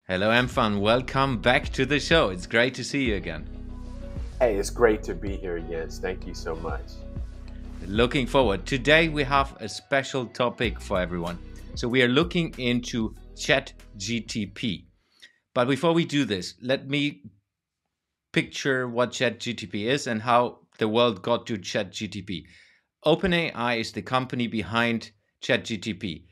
Hello, Mfon. Welcome back to the show. It's great to see you again. Hey, it's great to be here, Jens. Thank you so much. Looking forward. Today we have a special topic for everyone. So we are looking into Chat GTP. But before we do this, let me picture what Chat GTP is and how the world got to Chat GTP. OpenAI is the company behind Chat GTP.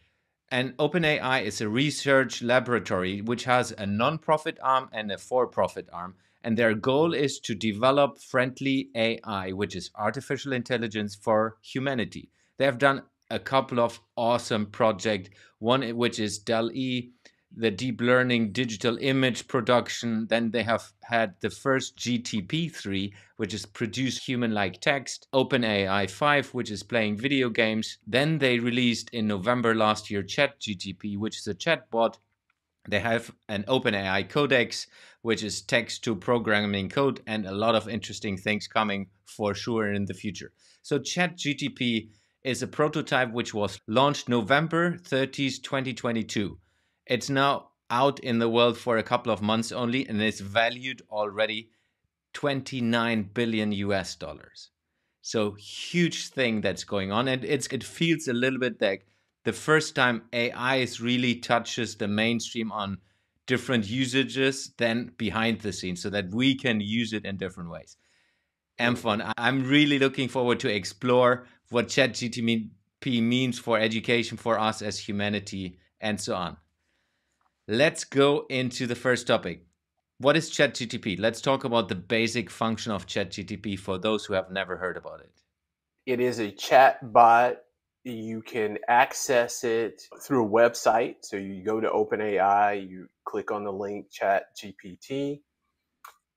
And OpenAI is a research laboratory which has a non-profit arm and a for-profit arm. And their goal is to develop friendly AI, which is artificial intelligence for humanity. They have done a couple of awesome projects, one which is DALL-E, the deep learning digital image production. Then they have had the first GTP3, which is produce human-like text, OpenAI 5, which is playing video games. Then they released in November last year Chat GTP, which is a chatbot. They have an OpenAI codex, which is text to programming code, and a lot of interesting things coming for sure in the future. So Chat GTP is a prototype which was launched November 30th, 2022. It's now out in the world for a couple of months only, and it's valued already 29 billion US dollars. So huge thing that's going on, and it feels a little bit like the first time AI really touches the mainstream on different usages than behind the scenes, so that we can use it in different ways. Mfon, I'm really looking forward to explore what ChatGTP means for education, for us as humanity, and so on. Let's go into the first topic. What is ChatGTP? Let's talk about the basic function of ChatGTP for those who have never heard about it. It is a chat bot. You can access it through a website. So you go to OpenAI, you click on the link Chat GPT,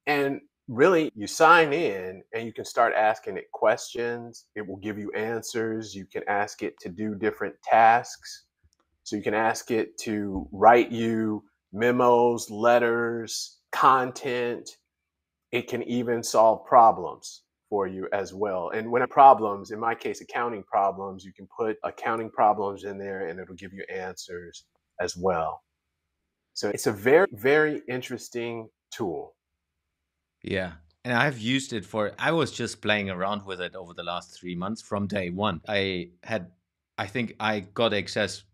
and really you sign in and you can start asking it questions. It will give you answers. You can ask it to do different tasks. So you can ask it to write you memos, letters, content. It can even solve problems for you as well. And when problems, in my case, accounting problems, you can put accounting problems in there and it'll give you answers as well. So it's a very, very interesting tool. Yeah. And I've used it I was just playing around with it over the last 3 months from day one. I think I got access.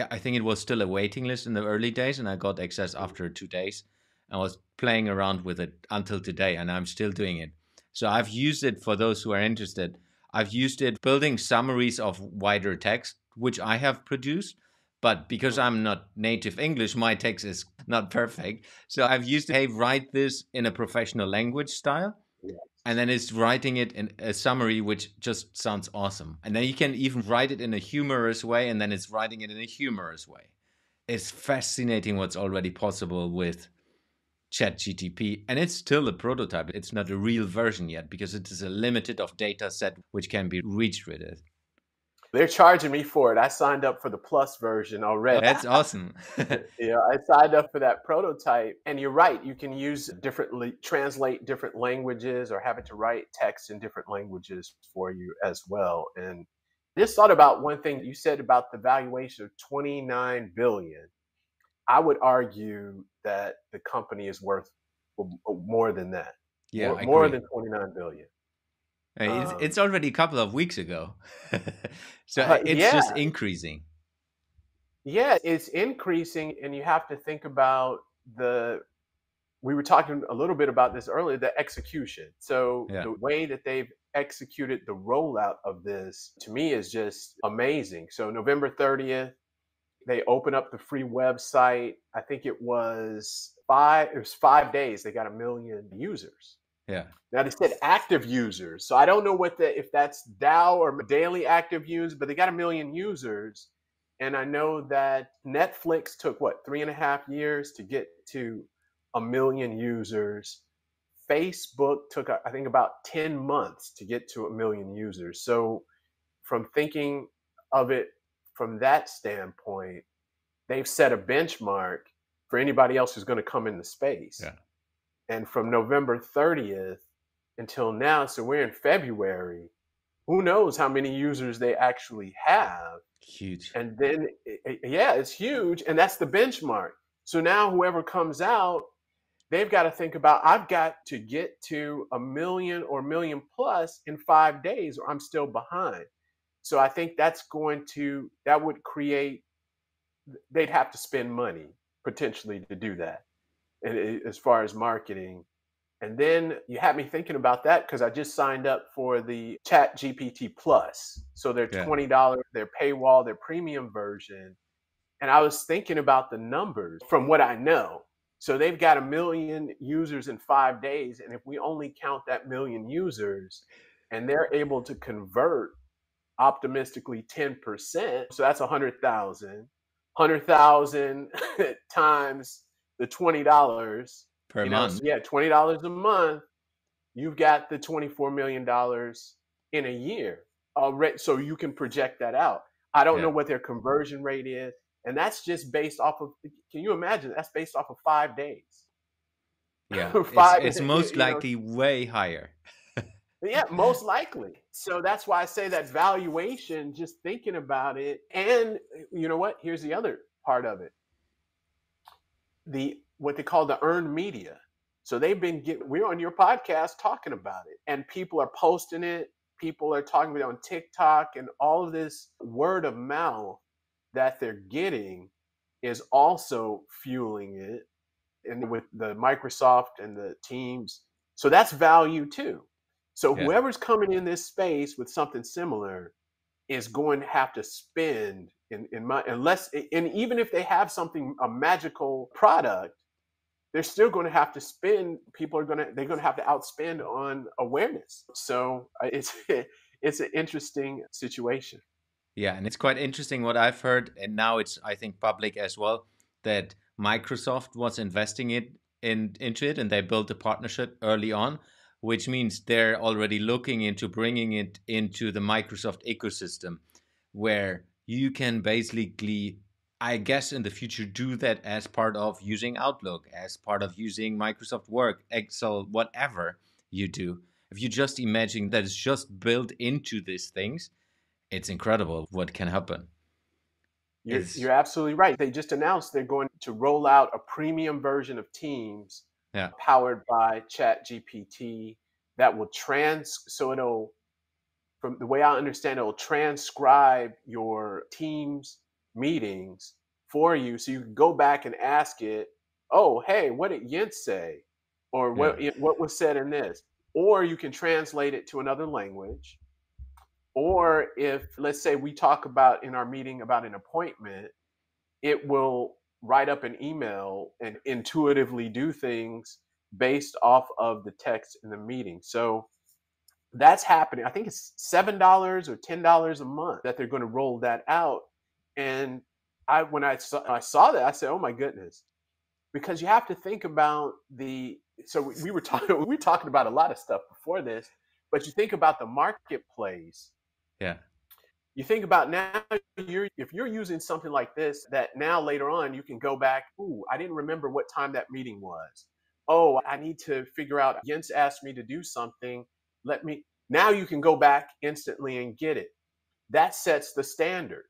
I think it was still a waiting list in the early days, and I got access after 2 days. I was playing around with it until today, and I'm still doing it. So I've used it for those who are interested. I've used it building summaries of wider text, which I have produced. But because I'm not native English, my text is not perfect. So I've used, hey, write this in a professional language style. Yeah. And then it's writing it in a summary, which just sounds awesome. And then you can even write it in a humorous way, and then it's writing it in a humorous way. It's fascinating what's already possible with ChatGTP. And it's still a prototype. It's not a real version yet because it is a limited of data set which can be reached with it. They're charging me for it. I signed up for the plus version already. That's awesome. Yeah, I signed up for that prototype. And you're right, you can use translate different languages or have it to write text in different languages for you as well. And I just thought about one thing you said about the valuation of 29 billion. I would argue that the company is worth more than that. Yeah, I more agree. than 29 billion. It's already a couple of weeks ago. So it's Yeah, just increasing. yeah, it's increasing, and you have to think about we were talking a little bit about this earlier, the execution. So Yeah. the way that they've executed the rollout of this to me is just amazing. So November 30th, they open up the free website. I think it was 5 days. They got 1 million users. Yeah. Now they said active users. So I don't know if that's DAO or daily active users, but they got 1 million users. And I know that Netflix took 3.5 years to get to 1 million users. Facebook took, I think, about 10 months to get to 1 million users. So from thinking of it from that standpoint, they've set a benchmark for anybody else who's going to come in the space. Yeah. And from November 30th until now, so we're in February, who knows how many users they actually have. Huge. And then, yeah, it's huge. And that's the benchmark. So now whoever comes out, they've got to think about, I've got to get to 1 million or million plus in 5 days, or I'm still behind. So I think that would create, they'd have to spend money potentially to do that. And as far as marketing, and then you had me thinking about that because I just signed up for the Chat GPT Plus. So they're Yeah. $20, their paywall, their premium version. And I was thinking about the numbers from what I know. So they've got 1 million users in 5 days. And if we only count that million users and they're able to convert optimistically 10%, so that's 100,000. 100,000 times the $20, Per so month. yeah, $20 a month, you've got the $24 million in a year already. So you can project that out. I don't know Yeah. what their conversion rate is. And that's just based off of, can you imagine? That's based off of 5 days. Yeah. It's Five, it's most likely way higher. yeah, most likely. So that's why I say that valuation, just thinking about it. And you know what? Here's the other part of it. What they call the earned media. So we're on your podcast talking about it, and people are posting it. People are talking about it on TikTok, and all of this word of mouth that they're getting is also fueling it. And with the Microsoft and the Teams, so that's value too. So Yeah. whoever's coming in this space with something similar is going to have to spend in my unless and even if they have something, a magical product, they're still going to have to spend. They're going to have to outspend on awareness. So it's it's an interesting situation. Yeah, and it's quite interesting what I've heard, and now it's, I think, public as well, that Microsoft was investing into it, and they built a partnership early on, which means they're already looking into bringing it into the Microsoft ecosystem, where you can basically, I guess, in the future, do that as part of using Outlook, as part of using Microsoft Word, Excel, whatever you do. If you just imagine that it's just built into these things, it's incredible what can happen. You're Is absolutely right. They just announced they're going to roll out a premium version of Teams Yeah, powered by Chat GPT that will so it'll, from the way I understand it, will transcribe your Teams meetings for you. So you can go back and ask it, oh, hey, what did Yent say? Or yeah, what was said in this? Or you can translate it to another language. Or if, let's say, we talk about in our meeting about an appointment, it will write up an email and intuitively do things based off of the text in the meeting. So that's happening. I think it's $7 or $10 a month that they're going to roll that out. And when I saw that, I said, "Oh my goodness!" Because you have to think about the. So we were talking we were talking about a lot of stuff before this, but you think about the marketplace. yeah, You think about now, if you're using something like this, that now later on you can go back. Ooh, I didn't remember what time that meeting was. Oh, I need to figure out. Jens asked me to do something. Let me. Now you can go back instantly and get it. That sets the standard.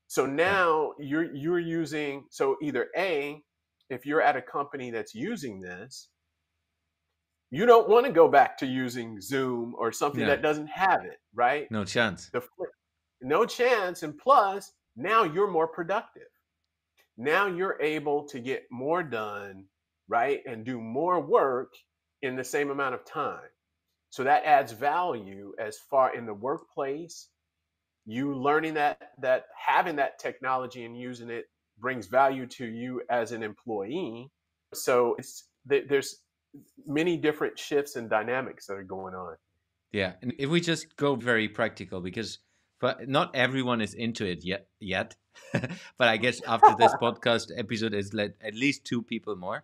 So yeah, now you're using. So either A, if you're at a company that's using this, you don't want to go back to using Zoom or something no, that doesn't have it, right? no chance. The no chance. And plus, now you're more productive. Now you're able to get more done, right? And do more work in the same amount of time. So that adds value as far in the workplace. You learning that having that technology and using it brings value to you as an employee. So there's many different shifts and dynamics that are going on. Yeah, and if we just go very practical, because but not everyone is into it yet. But I guess after this podcast episode is at least two people more.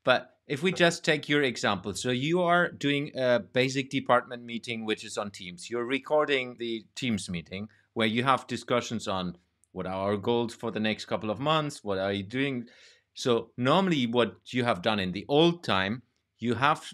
But if we just take your example, so you are doing a basic department meeting, which is on Teams. You're recording the Teams meeting where you have discussions on what are our goals for the next couple of months, what are you doing. So normally what you have done in the old time, you have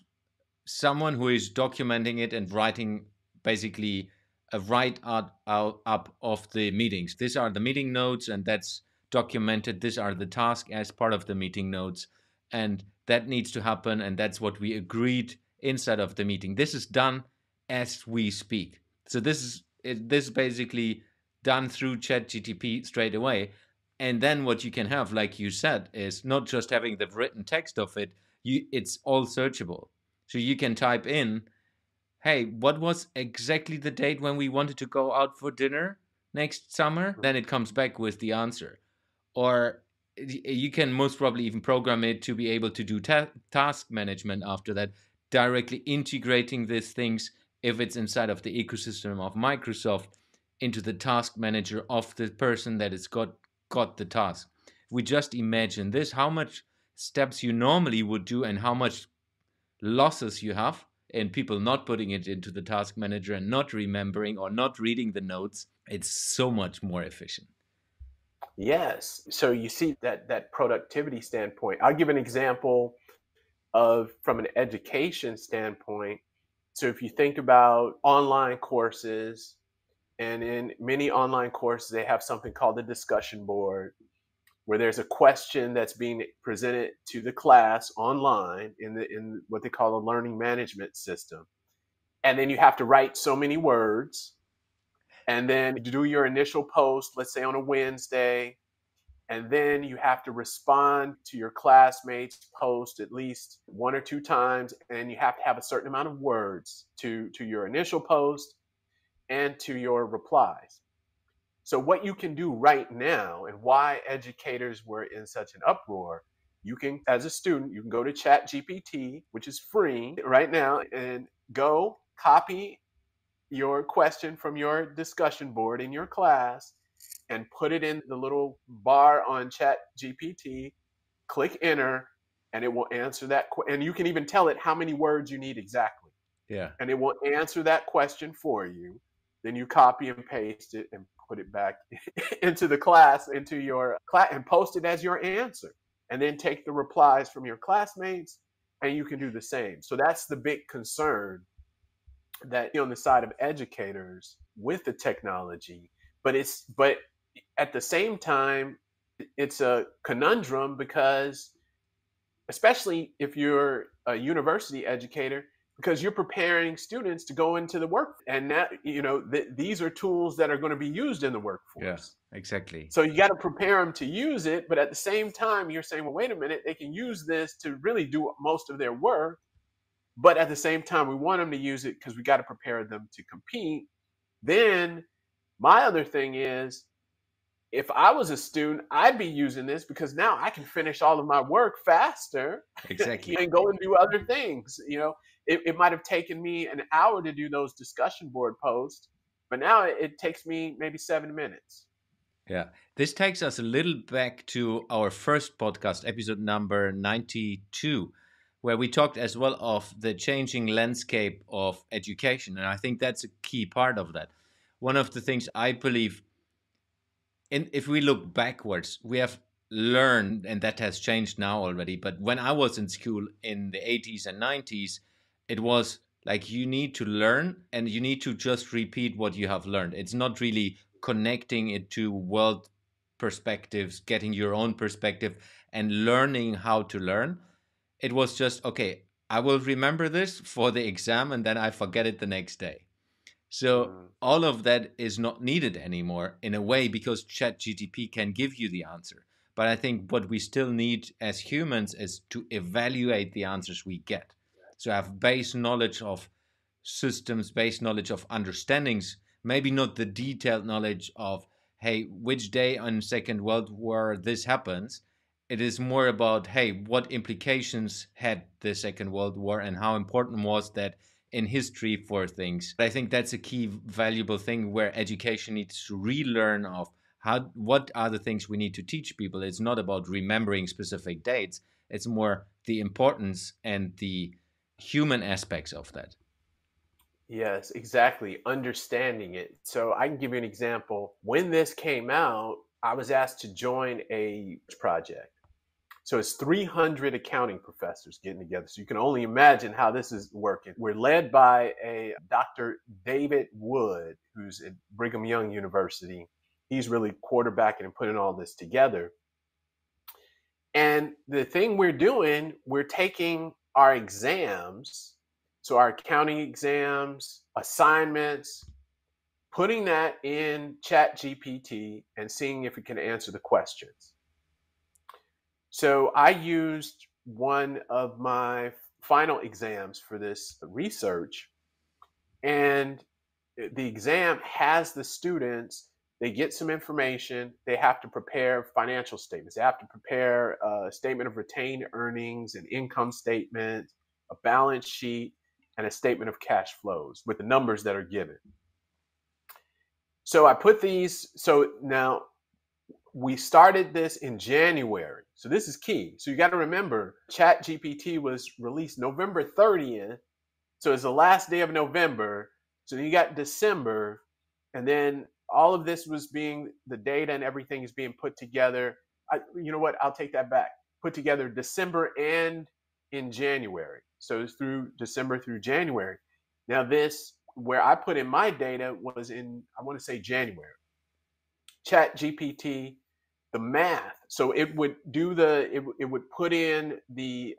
someone who is documenting it and writing basically a write up of the meetings. These are the meeting notes, and that's documented. These are the tasks as part of the meeting notes, and that needs to happen, and that's what we agreed inside of the meeting. This is done as we speak. So this is basically done through Chat GTP straight away. And then what you can have, like you said, is not just having the written text of it, it's all searchable. So you can type in, hey, what was exactly the date when we wanted to go out for dinner next summer? Then it comes back with the answer. Or you can most probably even program it to be able to do task management after that, directly integrating these things, if it's inside of the ecosystem of Microsoft, into the task manager of the person that has got the task. We just imagine this, how much steps you normally would do and how much losses you have in people not putting it into the task manager and not remembering or not reading the notes. It's so much more efficient. Yes. So you see that productivity standpoint. I'll give an example of from an education standpoint. So if you think about online courses, and in many online courses, they have something called the discussion board, where there's a question that's being presented to the class online in what they call a learning management system. And then you have to write so many words, and then do your initial post, let's say on a Wednesday, and then you have to respond to your classmates' post at least one or two times, and you have to have a certain amount of words to your initial post and to your replies. So what you can do right now, and why educators were in such an uproar, you can, as a student, you can go to Chat GPT, which is free right now, and go copy your question from your discussion board in your class and put it in the little bar on Chat GPT, click enter, and it will answer that. And you can even tell it how many words you need exactly. Yeah. And it will answer that question for you. Then you copy and paste it and put it back into the class, into your class, and post it as your answer. And then take the replies from your classmates, and you can do the same. So that's the big concern that on the side of educators with the technology. But at the same time, it's a conundrum, because especially if you're a university educator, because you're preparing students to go into the work, and that these are tools that are going to be used in the workforce. Yeah, exactly. So you got to prepare them to use it, but at the same time, you're saying, well, wait a minute, they can use this to really do most of their work, but at the same time, we want them to use it because we got to prepare them to compete. Then my other thing is, if I was a student, I'd be using this because now I can finish all of my work faster. Exactly. And go and do other things. It might have taken me an hour to do those discussion board posts, but now it takes me maybe 7 minutes. Yeah. This takes us a little back to our first podcast, episode number 92, where we talked as well of the changing landscape of education. And I think that's a key part of that. One of the things I believe, if we look backwards, we have learned, and that has changed now already. But when I was in school in the 80s and 90s, it was like you need to learn and you need to just repeat what you have learned. It's not really connecting it to world perspectives, getting your own perspective and learning how to learn. It was just, okay, I will remember this for the exam and then I forget it the next day. So all of that is not needed anymore in a way, because ChatGTP can give you the answer. But I think what we still need as humans is to evaluate the answers we get. So have base knowledge of systems, base knowledge of understandings, maybe not the detailed knowledge of, hey, which day on Second World War this happens. It is more about, hey, what implications had the Second World War and how important was that in history for things. I think that's a key valuable thing where education needs to relearn of what are the things we need to teach people. It's not about remembering specific dates. It's more the importance and the human aspects of that. Yes, exactly. Understanding it. So I can give you an example. When this came out, I was asked to join a project. So it's 300 accounting professors getting together. So you can only imagine how this is working. We're led by a Dr. David Wood, who's at Brigham Young University He's really quarterbacking and putting all this together. And the thing we're doing, we're taking our exams, so our accounting exams, assignments, putting that in Chat GPT and seeing if it can answer the questions. So I used one of my final exams for this research, and the exam has the students, they get some information, they have to prepare financial statements, they have to prepare a statement of retained earnings, an income statement, a balance sheet, and a statement of cash flows with the numbers that are given. So I put these, so now we started this in January. So this is key. So you got to remember, Chat GPT was released November 30th. So it's the last day of November. So you got December, and then all of this was being, the data and everything is being put together. You know what? I'll take that back. Put together December and in January. So it's through December through January. Now this, where I put in my data was in, I want to say January. Chat GPT, the math. So it would do it would put in the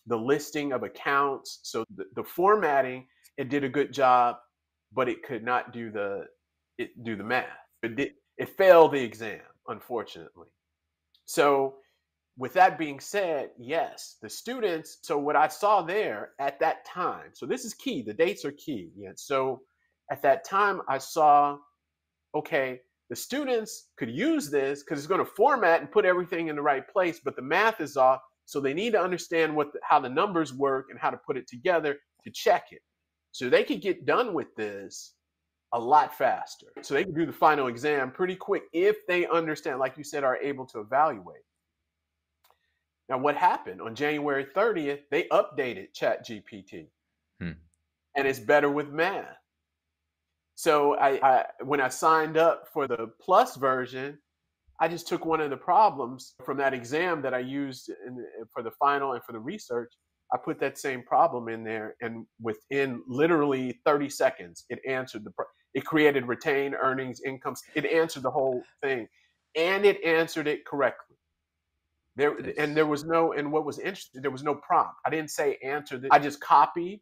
listing of accounts. So the formatting, it did a good job, but it could not do the math. It failed the exam, unfortunately. So with that being said, yes, the students, so what I saw there at that time, so this is key, the dates are key. Yeah. So at that time I saw, okay, the students could use this because it's going to format and put everything in the right place, but the math is off. So they need to understand how the numbers work and how to put it together to check it. So they could get done with this a lot faster. So they can do the final exam pretty quick if they understand, like you said, are able to evaluate. Now, what happened on January 30th, they updated Chat GPT, and it's better with math. So when I signed up for the plus version, I just took one of the problems from that exam that I used for the final and for the research. I put that same problem in there, and within literally 30 seconds, it answered it created retained earnings, income. It answered the whole thing, and it answered it correctly. There was no, and what was interesting, there was no prompt. I didn't say answer this. I just copied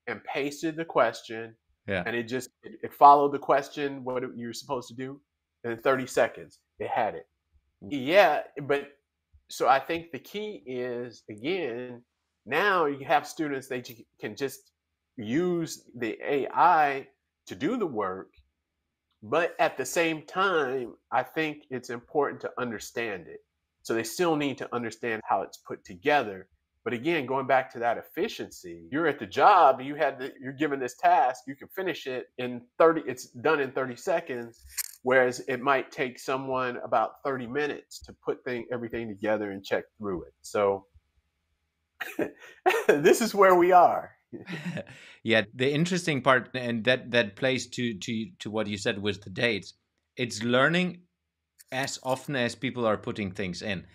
and pasted the question, and it followed the question, what you're supposed to do, and in 30 seconds, it had it. Yeah, but so I think the key is, again, now you have students, they can just use the AI to do the work, but at the same time, I think it's important to understand it. So they still need to understand how it's put together. But again, going back to that efficiency, you're at the job, you're given this task, you can finish it in 30, it's done in 30 seconds, whereas it might take someone about 30 minutes to put everything together and check through it. So this is where we are. Yeah, the interesting part, and that plays to what you said with the dates, it's learning as often as people are putting things in.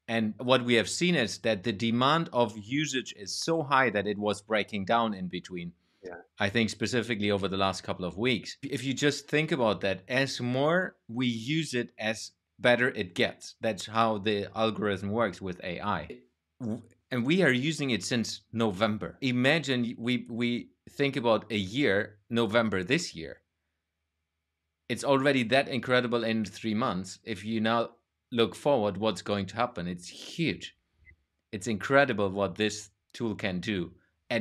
And what we have seen is that the demand of usage is so high that it was breaking down in between. Yeah. I think specifically over the last couple of weeks. If you just think about that, as more we use it, as better it gets. That's how the algorithm works with AI. And we are using it since November. Imagine we think about a year, November this year. It's already that incredible in 3 months. If you now look forward, what's going to happen? It's huge. It's incredible what this tool can do,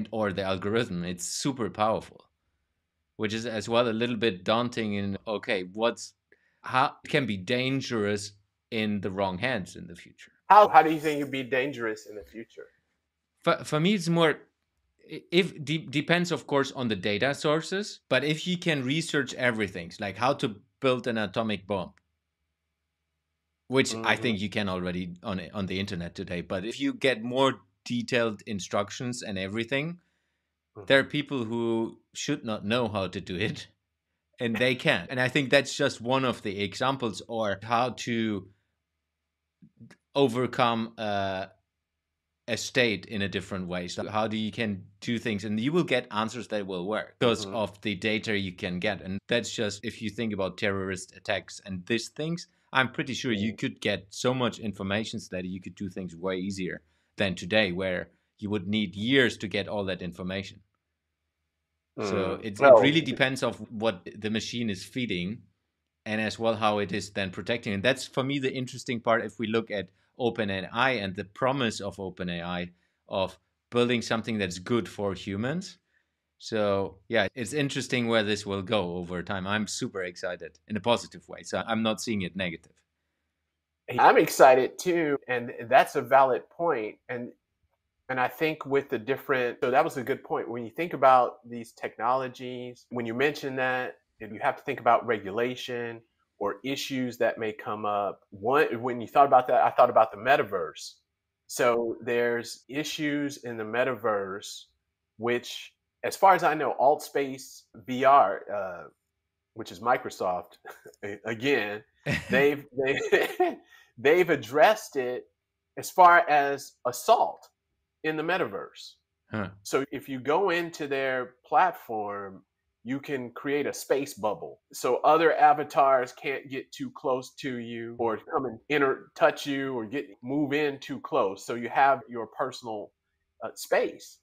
or the algorithm. It's super powerful, which is as well a little bit daunting in, okay, how it can be dangerous in the wrong hands in the future. How do you think it'd be dangerous in the future? For me, it's more, depends, of course, on the data sources. But if you can research everything, like how to build an atomic bomb, which I think you can already on the internet today. But if you get more detailed instructions and everything, there are people who should not know how to do it, and they can. And I think that's just one of the examples, or how to overcome a a state in a different way. So how do you can do things, and you will get answers that will work because of the data you can get. And that's just if you think about terrorist attacks and these things, I'm pretty sure you could get so much information that you could do things way easier than today, where you would need years to get all that information. So it really depends on what the machine is feeding, and as well how it is then protecting. And that's for me the interesting part if we look at OpenAI and the promise of OpenAI of building something that's good for humans. So yeah, it's interesting where this will go over time. I'm super excited in a positive way. So I'm not seeing it negative. I'm excited too, and that's a valid point. And I think with the different, so that was a good point. When you think about these technologies, when you mention that, if you have to think about regulation or issues that may come up. When you thought about that, I thought about the metaverse. So there's issues in the metaverse, which, as far as I know, AltSpace VR, which is Microsoft, again, they've they've addressed it as far as assault in the metaverse. So if you go into their platform, you can create a space bubble. So other avatars can't get too close to you or come and touch you or move in too close. So you have your personal space.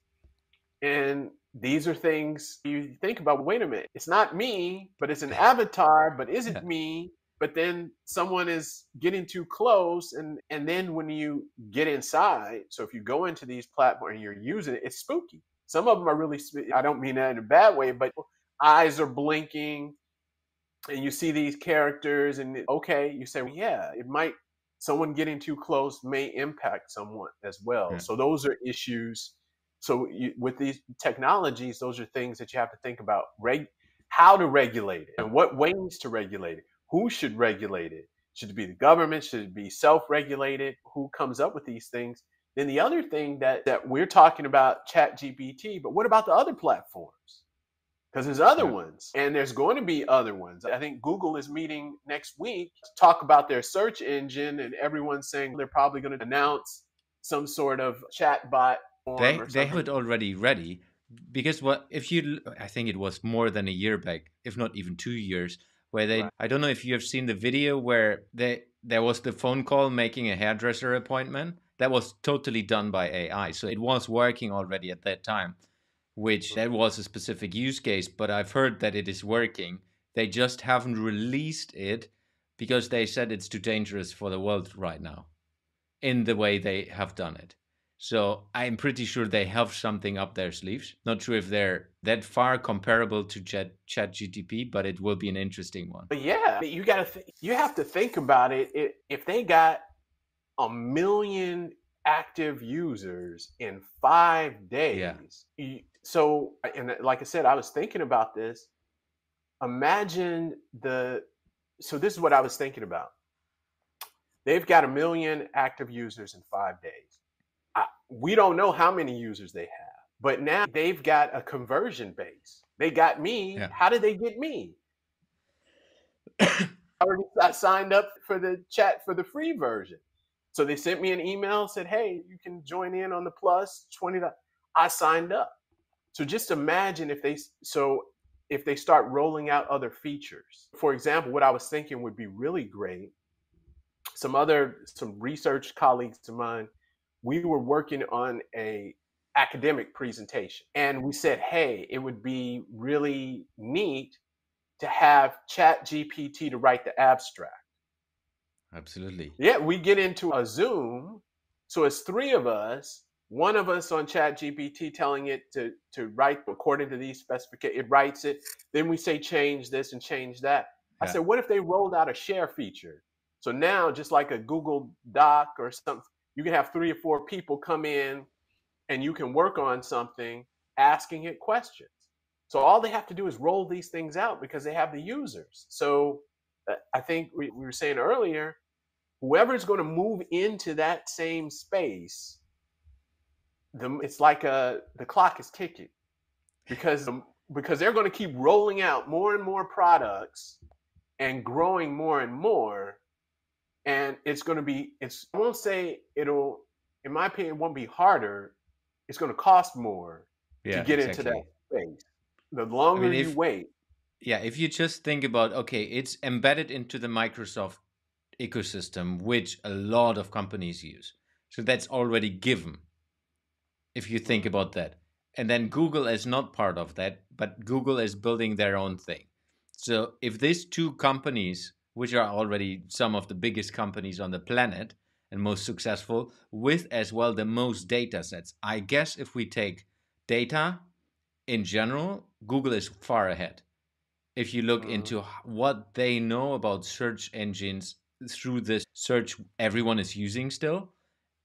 And these are things you think about, wait a minute, it's not me, but it's an avatar, but is it me? But then someone is getting too close. And then when you get inside, so if you go into these platforms and you're using it, it's spooky. Some of them are really, I don't mean that in a bad way, but eyes are blinking and you see these characters and okay, you say, well, yeah, someone getting too close may impact someone as well. Yeah. So those are issues. So with these technologies, those are things that you have to think about, how to regulate it and what ways to regulate it. Who should regulate it? Should it be the government? Should it be self-regulated? Who comes up with these things? Then the other thing that we're talking about, Chat GPT, but what about the other platforms? Because there's other ones, and there's going to be other ones. I think Google is meeting next week to talk about their search engine, and everyone's saying they're probably going to announce some sort of chatbot. They have it already ready, because I think it was more than a year back, if not even 2 years, where I don't know if you have seen the video where there was the phone call making a hairdresser appointment that was totally done by AI. So it was working already at that time, which that was a specific use case, but I've heard that it is working. They just haven't released it because they said it's too dangerous for the world right now in the way they have done it. So I'm pretty sure they have something up their sleeves. Not sure if they're that far comparable to Chat GTP, but it will be an interesting one. But yeah, you have to think about it. If they got 1 million active users in 5 days, so, and like I said, I was thinking about this. Imagine so this is what I was thinking about. They've got 1 million active users in 5 days. We don't know how many users they have, but now they've got a conversion base. They got me. Yeah. How did they get me? I already signed up for the chat for the free version. So they sent me an email, said, hey, you can join in on the plus $20. I signed up. So just imagine if they start rolling out other features. For example, what I was thinking would be really great. Some research colleagues of mine, we were working on a academic presentation, and we said, hey, it would be really neat to have Chat GPT to write the abstract. Absolutely. Yeah, we get into a Zoom, so it's 3 of us, one of us on Chat GPT telling it to write according to these specifications. It writes it, then we say change this and change that. Yeah. I said, what if they rolled out a share feature? So now, just like a Google Doc or something, you can have 3 or 4 people come in and you can work on something, asking it questions. So all they have to do is roll these things out because they have the users. So I think we were saying earlier, whoever's going to move into that same space, it's like the clock is ticking because they're going to keep rolling out more and more products and growing more and more. And it's going to be, I won't say it in my opinion, it won't be harder. It's going to cost more to Yeah, get into that exactly. space. The I longer mean, you wait, if you just think about, okay, it's embedded into the Microsoft ecosystem, which a lot of companies use. So that's already given, if you think mm, about that. And then Google is not part of that, but Google is building their own thing. So if these two companies, which are already some of the biggest companies on the planet and most successful, with as well the most data sets, I guess if we take data in general, Google is far ahead. If you look mm, into what they know about search engines through this search everyone is using still,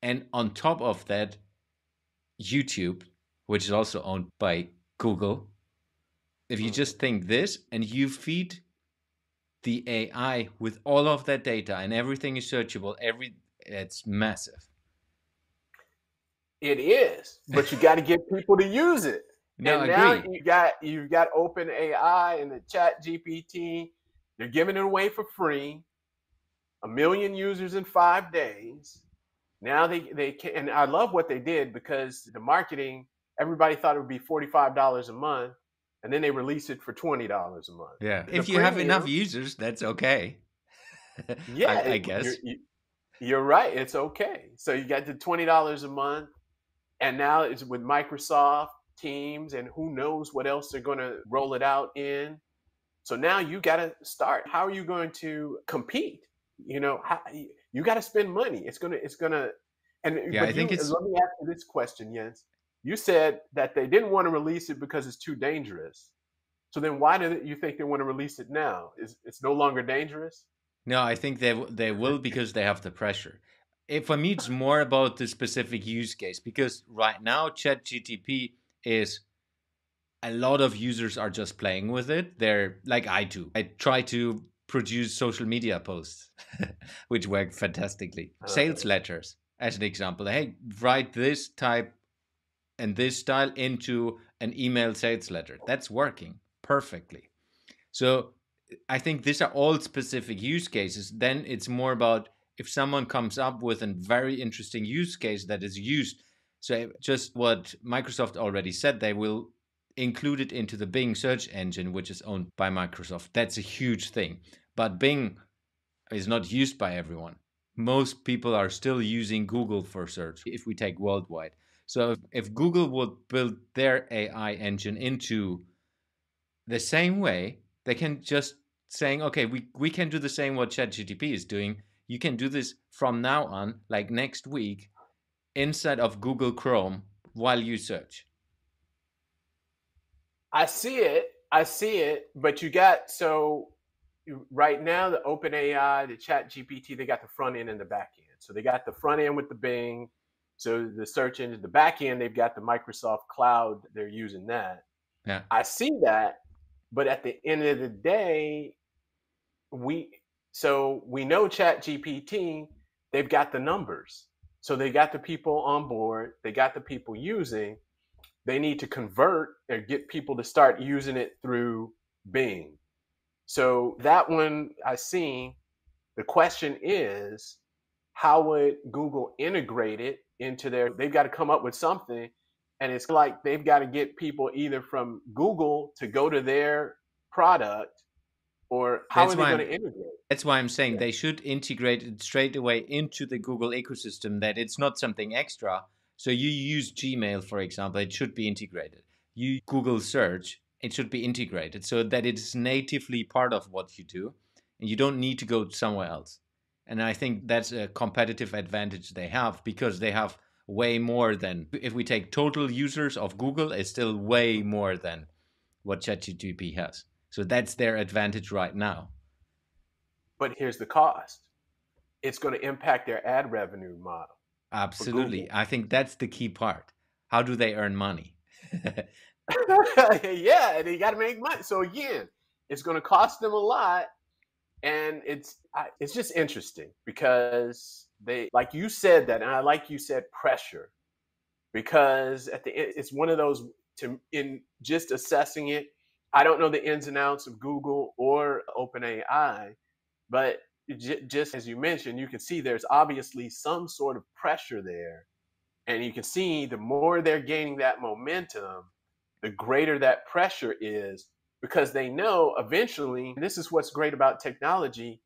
and on top of that, YouTube, which is also owned by Google, if you mm. just think this and you feed the AI with all of that data and everything is searchable, it's massive. It is, but you got to get people to use it. No, And now agree. you've got Open AI and the Chat GPT. They're giving it away for free. 1 million users in 5 days. Now they can, and I love what they did because the marketing, everybody thought it would be $45 a month, and then they release it for $20 a month. Yeah. The If you have enough premium, users, that's okay. yeah, I guess. you're right. It's okay. So you got the $20 a month, and now it's with Microsoft Teams, and who knows what else they're going to roll it out in. So now you got to start. How are you going to compete? You got to spend money. It's gonna. And Yeah, I but think it's let me ask you this question, Jens. You said that they didn't want to release it because it's too dangerous. So then why do you think they want to release it now? It's no longer dangerous? no, I think they will because they have the pressure. For me, it's more about the specific use case because right now, Chat GTP is a lot of users are just playing with it. They're like I do. I try to produce social media posts, which work fantastically. Sales Uh-huh. letters, as an example. Hey, write this type and this style into an email sales letter. That's working perfectly. So I think these are all specific use cases. Then it's more about if someone comes up with a very interesting use case that is used. So just what Microsoft already said, they will include it into the Bing search engine, which is owned by Microsoft. That's a huge thing. But Bing is not used by everyone. Most people are still using Google for search if we take worldwide. So if Google would build their AI engine into the same way, they can just saying, okay, we can do the same what ChatGTP is doing. You can do this from now on, like next week, inside of Google Chrome while you search. I see it. I see it. But right now the OpenAI, the Chat GPT, they got the front end and the back end. So they got the front end with the Bing. So the search engine, the back end, they've got the Microsoft Cloud. They're using that. Yeah. I see that, but at the end of the day, we we know Chat GPT, they've got the numbers. So they got the people on board, they got the people using. They need to convert or get people to start using it through Bing. So that one I seen. The question is, how would Google integrate it into they've got to come up with something. And it's like they've got to get people either from Google to go to their product, or how That's are they why going I'm to integrate? that's why I'm saying Yeah. they should integrate it straight away into the Google ecosystem, that it's not something extra. So you use Gmail, for example, it should be integrated. You Google search, it should be integrated so that it's natively part of what you do and you don't need to go somewhere else. And I think that's a competitive advantage they have because they have way more than, if we take total users of Google, it's still way more than what ChatGTP has. So that's their advantage right now. But here's the cost. It's going to impact their ad revenue model for Absolutely. Google. I think that's the key part. How do they earn money? Yeah, and they got to make money. So again, it's going to cost them a lot, and it's just interesting because they, like you said that, and I like you said pressure, because at the end it's one of those, to in just assessing it. I don't know the ins and outs of Google or OpenAI, but just as you mentioned, you can see there's obviously some sort of pressure there And you can see the more they're gaining that momentum, the greater that pressure is, because they know eventually, this is what's great about technology,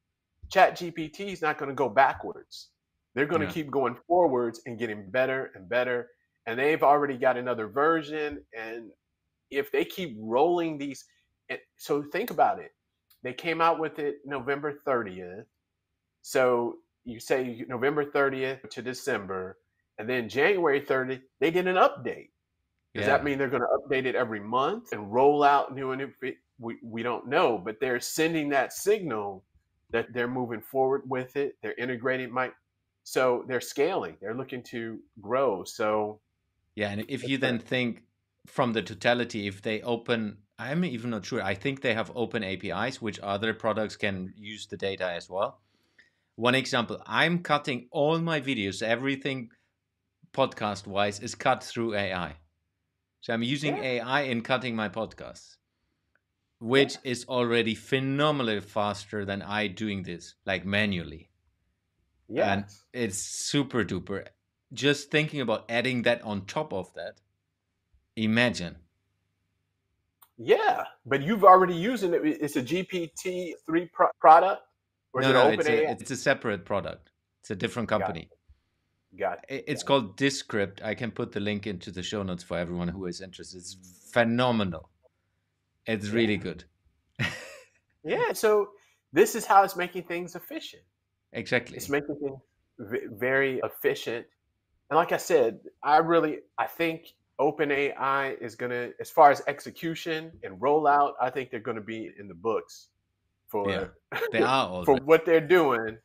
Chat GPT is not going to go backwards. They're going to Yeah. keep going forwards and getting better and better. And they've already got another version. And if they keep rolling these, so think about it. They came out with it November 30th. So you say November 30th to December, and then January 30th, they did an update. Does that Yeah. mean they're going to update it every month and roll out new? And we don't know, but they're sending that signal that they're moving forward with it. They're integrating, so they're scaling. They're looking to grow. So Yeah. And if you then think from the totality, if they open, I'm even not sure. I think they have open APIs, which other products can use the data as well. One example, I'm cutting all my videos, everything podcast wise is cut through AI. So I'm using yeah, AI in cutting my podcasts, yeah, which is already phenomenally faster than I doing this, like manually. And yes, it's super duper. Just thinking about adding that on top of that, imagine. yeah. But you've already using it. It's a GPT-3 product, or is No, it an no, open AI? it's a separate product. It's a different Got company. it, got It's called Descript. I can put the link into the show notes for everyone who is interested. It's phenomenal. It's it. really good. Yeah. So this is how it's making things efficient. It's Exactly. making things very efficient. And like I said, I think OpenAI is gonna, as far as execution and rollout, I think they're gonna be in the books Yeah. for They are for already. what they're doing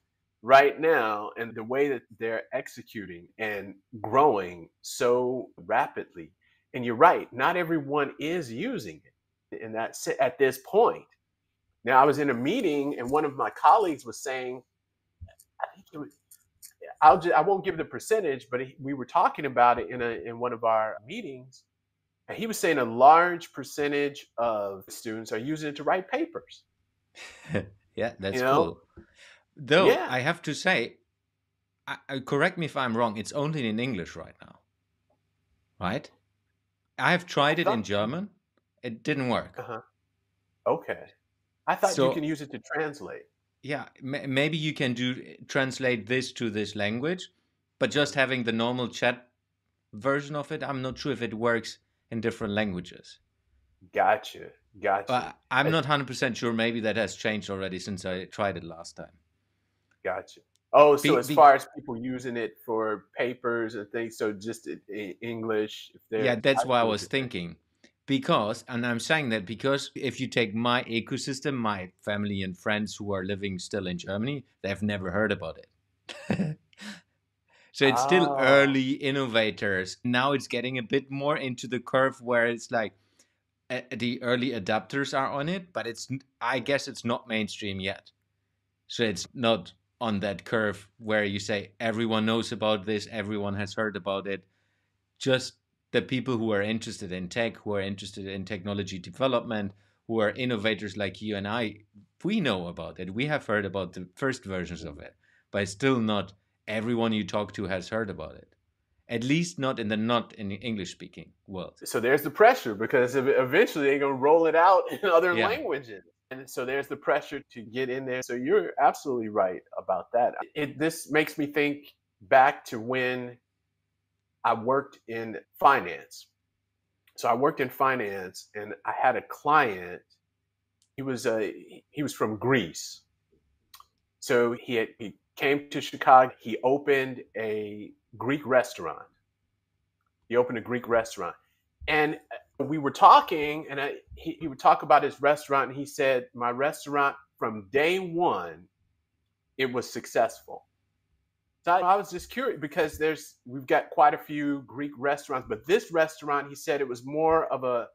right now and the way that they're executing and growing so rapidly. And you're right, not everyone is using it. And that's at this point. Now, I was in a meeting and one of my colleagues was saying, I think it was, I won't give the percentage, but we were talking about it in one of our meetings, and he was saying a large percentage of students are using it to write papers. Yeah, You that's know, cool. Though yeah, I have to say, correct me if I'm wrong, it's only in English right now, right? I have I tried it in thought. German. It didn't work. Uh-huh. Okay, I thought you can So use it to translate. yeah, maybe you can translate this to this language, but just Mhm. having the normal chat version of it, I'm not sure if it works in different languages. Gotcha, gotcha, But I'm uh, not 100% sure. Maybe that has changed already since I tried it last time. gotcha. Oh, so Be, as be, far as people using it for papers and things, so just in English, if yeah, they're, that's I what I see what was you're saying. thinking. Because, and I'm saying that because if you take my ecosystem, my family and friends who are living still in Germany, they've never heard about it. So it's still Oh, early innovators. Now it's getting a bit more into the curve where it's like the early adapters are on it, but I guess it's not mainstream yet. So it's not on that curve where you say everyone knows about this, everyone has heard about it. Just the people who are interested in tech, who are interested in technology development, who are innovators like you and I, we know about it. We have heard about the first versions of it, but still not everyone you talk to has heard about it. At least not in the English speaking world. so there's the pressure because eventually they're going to roll it out in other Yeah. languages. And so there's the pressure to get in there. So you're absolutely right about that. This makes me think back to when I worked in finance. So I worked in finance and I had a client. He was from Greece. So he came to Chicago. He opened a Greek restaurant. He opened a Greek restaurant. And we were talking, and he would talk about his restaurant. And he said, my restaurant from day one, it was successful. So I was just curious because we've got quite a few Greek restaurants, but this restaurant, he said it was more of a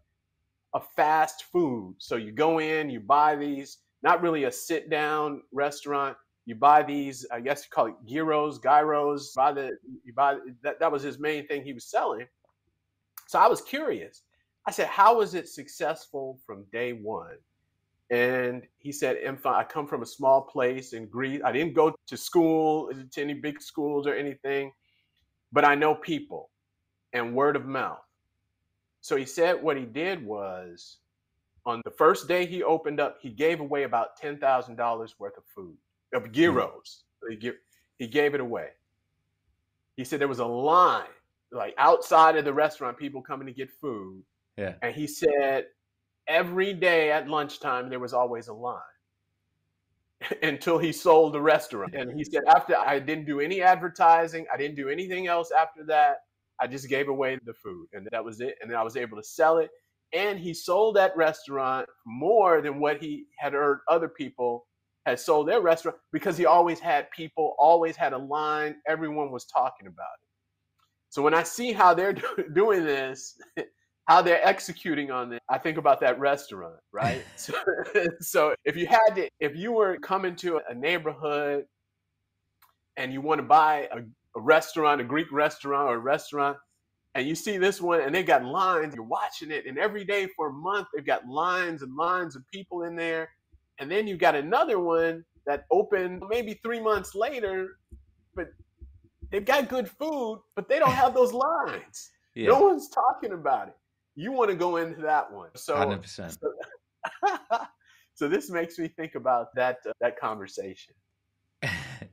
fast food. So you go in, you buy these, not really a sit down restaurant. You buy these, I guess you call it gyros. You buy that was his main thing he was selling. So I was curious. I said, how was it successful from day one? And he said, Mfon, I come from a small place in Greece. I didn't go to school, to any big schools or anything, but I know people. and word of mouth. So he said what he did was, on the first day he opened up, he gave away about $10,000 worth of food, of gyros. He gave it away. He said there was a line, like outside of the restaurant, people coming to get food. Yeah. And he said every day at lunchtime, there was always a line until he sold the restaurant. And he said, after I didn't do any advertising, I didn't do anything else after that. I just gave away the food and that was it. And then I was able to sell it. And he sold that restaurant more than what he had heard other people had sold their restaurant, because he always had people, always had a line. Everyone was talking about it. So when I see how they're doing this, how they're executing on this, I think about that restaurant, right? So if you were coming to a neighborhood and you want to buy a restaurant, a Greek restaurant or a restaurant, and you see this one and they got lines, you're watching it, and every day for a month, they've got lines and lines of people in there. And then you got another one that opened maybe 3 months later, but they've got good food, but they don't have those lines. Yeah. No one's talking about it. You want to go into that one. 100%. So this makes me think about that conversation.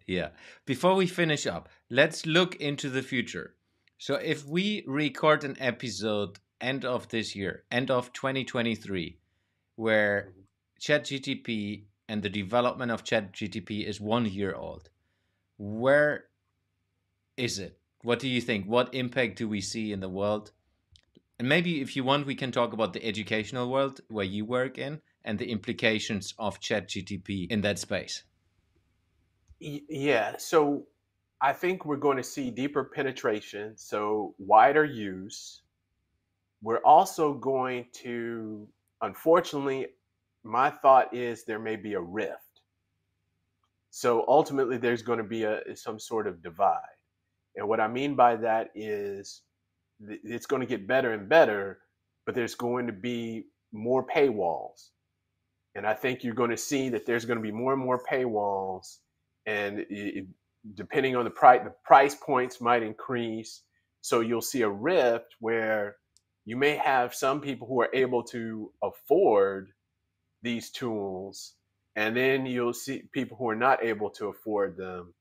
Yeah. Before we finish up, let's look into the future. So if we record an episode end of this year, end of 2023, where ChatGTP and the development of ChatGTP is 1 year old, where is it? What do you think? What impact do we see in the world? And maybe if you want, we can talk about the educational world where you work in and the implications of ChatGTP in that space. Yeah, so I think we're going to see deeper penetration, so wider use. We're also going to, unfortunately, my thought is there may be a rift. So ultimately, there's going to be some sort of divide. And what I mean by that is it's going to get better and better, but there's going to be more paywalls. And I think you're going to see that there's going to be more and more paywalls. And depending on the price points might increase. So you'll see a rift where you may have some people who are able to afford these tools, and then you'll see people who are not able to afford them.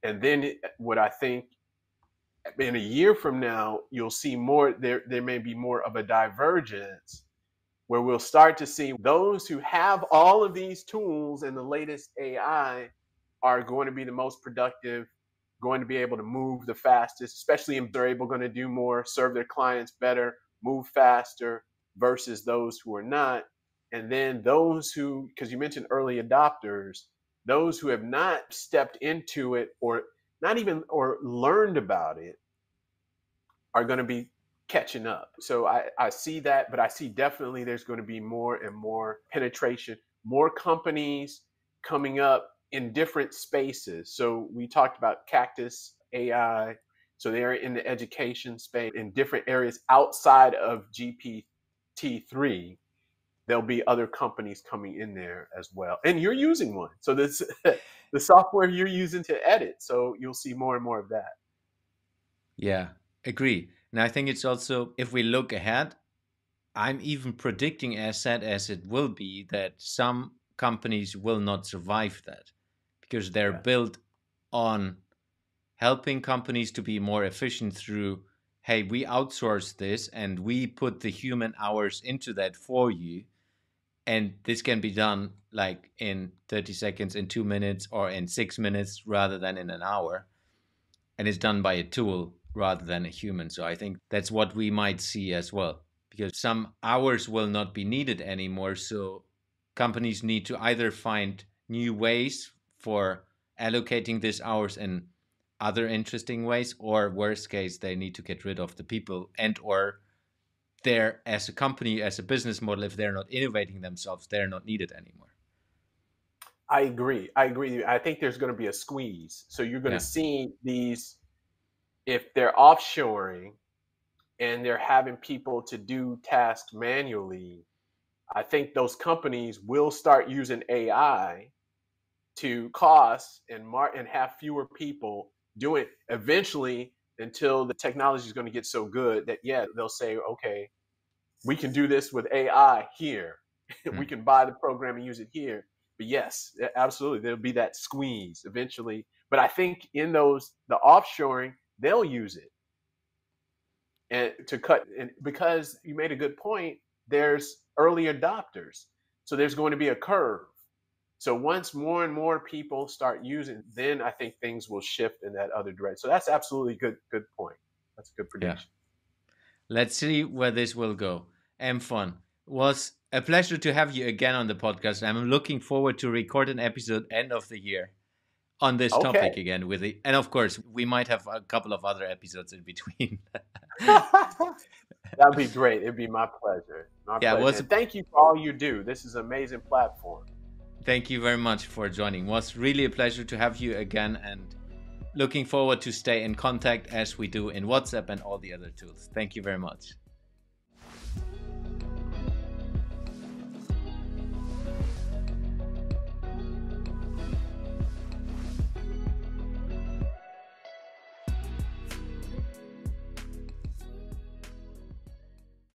And then what I think in a year from now, you'll see more, there may be more of a divergence where we'll start to see those who have all of these tools and the latest AI are going to be the most productive, going to be able to move the fastest, especially if they're going to do more, serve their clients better, move faster, versus those who are not. And then those who, because you mentioned early adopters, those who have not stepped into it or not even or learned about it are going to be catching up. So I see that, but I see definitely there's going to be more and more penetration, more companies coming up in different spaces. So we talked about Cactus AI. So they're in the education space in different areas outside of GPT-3. There'll be other companies coming in there as well. And you're using one. So this the software you're using to edit. So you'll see more and more of that. Yeah, agree. And I think it's also, if we look ahead, I'm even predicting, as sad as it will be, that some companies will not survive that because they're built on helping companies to be more efficient through, hey, we outsource this and we put the human hours into that for you. And this can be done like in 30 seconds, in 2 minutes, or in 6 minutes rather than in an hour. And it's done by a tool rather than a human. So I think that's what we might see as well, because some hours will not be needed anymore. So companies need to either find new ways for allocating these hours in other interesting ways, or worst case, they need to get rid of the people, and or they're, as a company, as a business model, if they're not innovating themselves, they're not needed anymore. I agree. I think there's going to be a squeeze. So you're going to see these, if they're offshoring and they're having people to do tasks manually, I think those companies will start using AI to cost and have fewer people do it. Eventually, until the technology is going to get so good that, yeah, they'll say, okay, we can do this with AI here. We Mm. can buy the program and use it here. But yes, absolutely, there'll be that squeeze eventually. But I think in the offshoring, they'll use it and to cut. And because you made a good point, there's early adopters, so there's going to be a curve. So once more and more people start using, then I think things will shift in that other direction. So that's absolutely good point. That's a good Yeah. prediction. Let's see where this will go. Mfon, was a pleasure to have you again on the podcast. I'm looking forward to record an episode end of the year on this Okay. topic again with it. And of course, we might have a couple of other episodes in between. That'd be great. It'd be my pleasure. My Yeah, it pleasure. was. And thank you for all you do. This is an amazing platform. Thank you very much for joining. It was really a pleasure to have you again, and looking forward to stay in contact as we do in WhatsApp and all the other tools. Thank you very much.